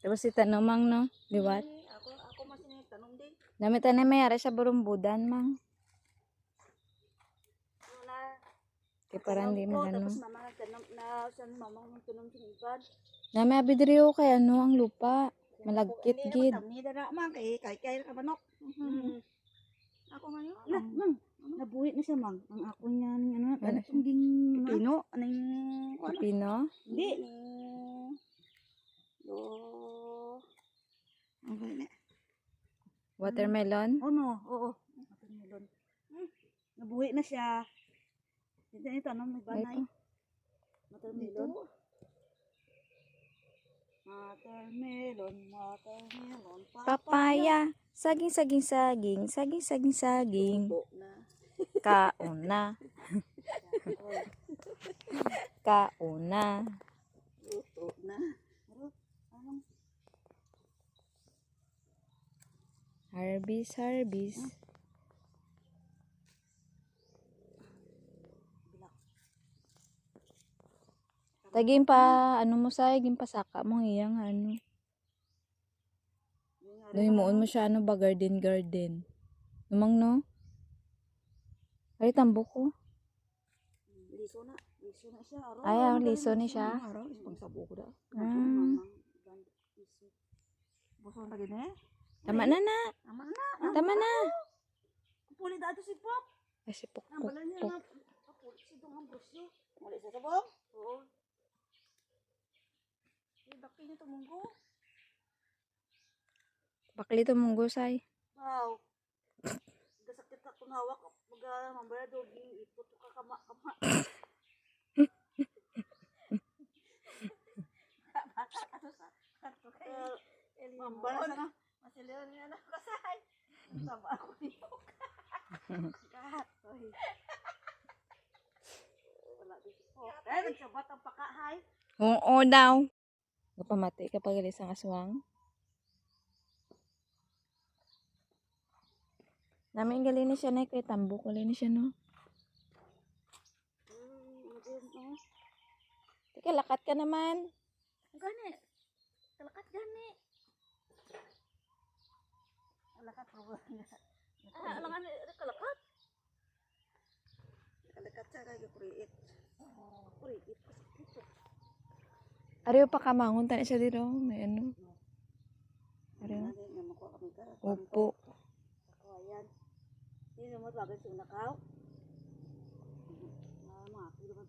Tapos si tanong no, liwat. Ako masin tanong din. Dami tayo mayari sa burumbudan, mang. Kaya parang di magano. Tapos mama nagtanong na saan mama nagtanong sa iban. Dami abidriyo kay ano ang lupa. Malagkit gid. Hindi na man kay ka manok. Ako ngayon. Mang, nabuhi na siya mang. Ang ako niyan ano, Ano siya? ding pino, ano yung Pino? Hindi. Okay na. Watermelon? Oh no, oo. Watermelon. Nabuhi na siya. Dito ito, ano, may banay. Ito. Watermelon. Watermelon. Papaya. Saging. Tubo na. Kauna. Kauna. Luto na. Anong? Harvest. Taging pa, ano mo sa, taging pasaka mo iyang ano. Nuhimuon mo siya, ano ba, garden. Namang no? Ay, tambok ko. Liso na siya. Ay, liso ni siya. Araw, isang sabo ko da. Buso na gini. Tama na. Tama na. Puli da ito si Pok. Ay, si Pok. Nambala niya na. Puli si Dong ang brosyo. Muli sa sabong. Oo. Bakit niya tumunggo? Bakli ito mong gusay. Wow. Gasakit akong hawak. Mambala doon. Ipot ka kama. Mambala sa na. Masiliwan niya na kasay. Tama ako dito. Katoy. Wala dito po. Eh, nagsabat ang pakahay. Oo daw. Napamati kapag alis ang aswang. Namin galing na siya na kay tambok. Galing na siya no. Teka, lakat ka naman. Gani. Kalakat gani. Kalakat po. Alangan kalakat. Kalakat sa kay kuriit. Kuriit. Ariyo pa kamangon tani siya dito. May ano. Ariyo. Upo. Ayan. Hindi mo bagay sa nakaw. Mga kilo